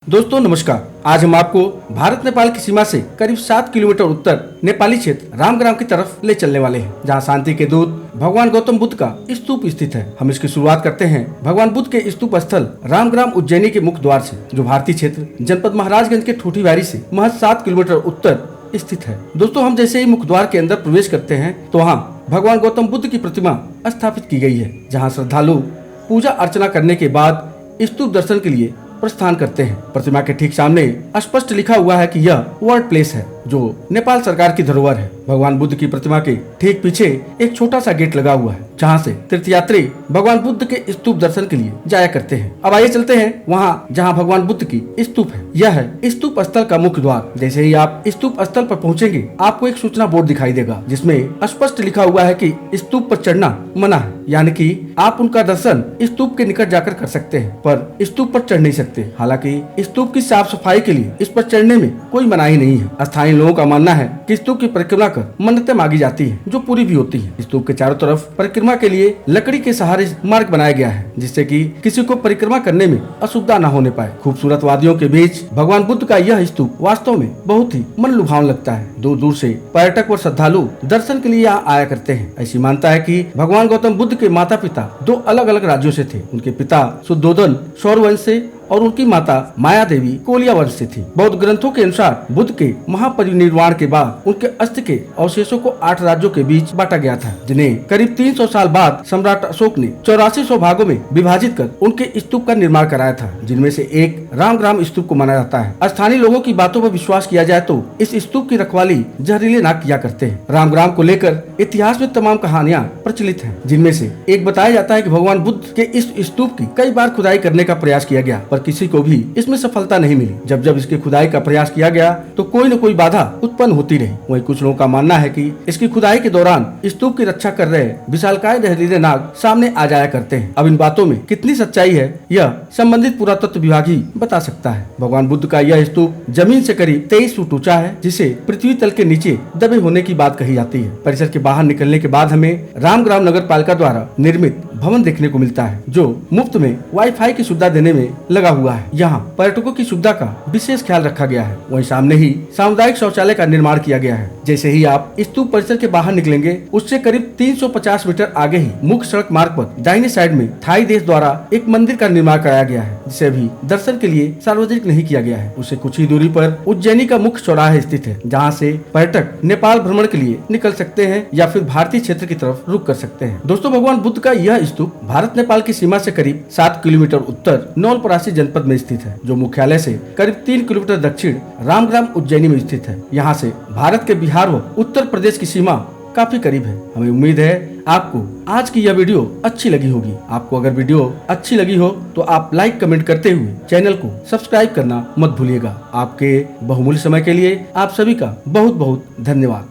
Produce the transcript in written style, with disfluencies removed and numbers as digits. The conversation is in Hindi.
दोस्तों नमस्कार। आज हम आपको भारत नेपाल की सीमा से करीब 7 किलोमीटर उत्तर नेपाली क्षेत्र रामग्राम की तरफ ले चलने वाले हैं, जहां शांति के दूत भगवान गौतम बुद्ध का स्तूप स्थित है। हम इसकी शुरुआत करते हैं भगवान बुद्ध के स्तूप स्थल रामग्राम उज्जैनी के मुख्य द्वार से, जो भारतीय क्षेत्र जनपद महाराजगंज के ठूठीवारी से महज 7 किलोमीटर उत्तर स्थित है। दोस्तों, हम जैसे ही मुख्य द्वार के अंदर प्रवेश करते हैं तो वहाँ भगवान गौतम बुद्ध की प्रतिमा स्थापित की गई है, जहाँ श्रद्धालु पूजा अर्चना करने के बाद स्तूप दर्शन के लिए प्रस्थान करते हैं। प्रतिमा के ठीक सामने स्पष्ट लिखा हुआ है कि यह वर्ल्ड प्लेस है, जो नेपाल सरकार की धरोहर है। भगवान बुद्ध की प्रतिमा के ठीक पीछे एक छोटा सा गेट लगा हुआ है, जहाँ से तीर्थयात्री भगवान बुद्ध के स्तूप दर्शन के लिए जाया करते हैं। अब आइए चलते हैं वहाँ जहाँ भगवान बुद्ध की स्तूप है। यह है स्तूप स्थल का मुख्य द्वार। जैसे ही आप स्तूप स्थल पर पहुँचेंगे, आपको एक सूचना बोर्ड दिखाई देगा, जिसमें स्पष्ट लिखा हुआ है कि स्तूप पर चढ़ना मना है, यानी कि आप उनका दर्शन स्तूप के निकट जाकर कर सकते हैं, पर स्तूप पर चढ़ नहीं सकते। हालांकि स्तूप की साफ सफाई के लिए इस पर चढ़ने में कोई मनाही नहीं है। स्थानीय लोगों का मानना है कि स्तूप की परिक्रमा कर मन्नतें मांगी जाती है, जो पूरी भी होती है। स्तूप के चारों तरफ परिक्रमा के लिए लकड़ी के सहारे मार्ग बनाया गया है, जिससे कि किसी को परिक्रमा करने में असुविधा न होने पाए। खूबसूरत वादियों के बीच भगवान बुद्ध का यह स्तूप वास्तव में बहुत ही मन लुभावन लगता है। दूर दूर से पर्यटक और श्रद्धालु दर्शन के लिए यहाँ आया करते हैं। ऐसी मान्यता है कि भगवान गौतम बुद्ध के माता पिता 2 अलग अलग राज्यों से थे। उनके पिता शुद्धोधन सौरवंश से और उनकी माता माया देवी कोलिया वंश से थी। बौद्ध ग्रंथों के अनुसार बुद्ध के महापरिनिर्वाण के बाद उनके अस्थि के अवशेषों को 8 राज्यों के बीच बांटा गया था, जिन्हें करीब 300 साल बाद सम्राट अशोक ने 8400 भागों में विभाजित कर उनके स्तूप का निर्माण कराया था, जिनमें से एक रामग्राम स्तूप को माना जाता है। स्थानीय लोगों की बातों पर विश्वास किया जाए तो इस स्तूप की रखवाली जहरीले नाग किया करते हैं। रामग्राम को लेकर इतिहास में तमाम कहानियां प्रचलित हैं, जिनमें से एक बताया जाता है कि भगवान बुद्ध के इस स्तूप की कई बार खुदाई करने का प्रयास किया गया, पर किसी को भी इसमें सफलता नहीं मिली। जब जब इसकी खुदाई का प्रयास किया गया तो कोई न कोई बाधा उत्पन्न होती रही। वहीं कुछ लोगों का मानना है कि इसकी खुदाई के दौरान स्तूप की रक्षा कर रहे विशालकाय जहरीले नाग सामने आ जाया करते हैं। अब इन बातों में कितनी सच्चाई है, यह संबंधित पुरातत्व विभाग ही बता सकता है। भगवान बुद्ध का यह स्तूप जमीन से करीब 23 फुट ऊंचा है, जिसे पृथ्वी तल के नीचे दबे होने की बात कही जाती है। परिसर के बाहर निकलने के बाद हमें रामग्राम नगर पालिका द्वारा निर्मित भवन देखने को मिलता है, जो मुफ्त में वाईफाई की सुविधा देने में लगा हुआ है। यहाँ पर्यटकों की सुविधा का विशेष ख्याल रखा गया है। वहीं सामने ही सामुदायिक शौचालय का निर्माण किया गया है। जैसे ही आप स्तूप परिसर के बाहर निकलेंगे, उससे करीब 350 मीटर आगे ही मुख्य सड़क मार्ग पर दाहिने साइड में थाई देश द्वारा एक मंदिर का निर्माण कराया गया है, जिसे अभी दर्शन के लिए सार्वजनिक नहीं किया गया है। उससे कुछ ही दूरी पर उज्जैनी का मुख्य चौराहा स्थित है, जहाँ से पर्यटक नेपाल भ्रमण के लिए निकल सकते हैं या फिर भारतीय क्षेत्र की तरफ रुख कर सकते हैं। दोस्तों, भगवान बुद्ध का यह स्तूप भारत नेपाल की सीमा से करीब 7 किलोमीटर उत्तर नवलपरासी जनपद में स्थित है, जो मुख्यालय से करीब 3 किलोमीटर दक्षिण रामग्राम उज्जैनी में स्थित है। यहाँ से भारत के बिहार व उत्तर प्रदेश की सीमा काफी करीब है। हमें उम्मीद है आपको आज की यह वीडियो अच्छी लगी होगी। आपको अगर वीडियो अच्छी लगी हो तो आप लाइक कमेंट करते हुए चैनल को सब्सक्राइब करना मत भूलिएगा। आपके बहुमूल्य समय के लिए आप सभी का बहुत बहुत धन्यवाद।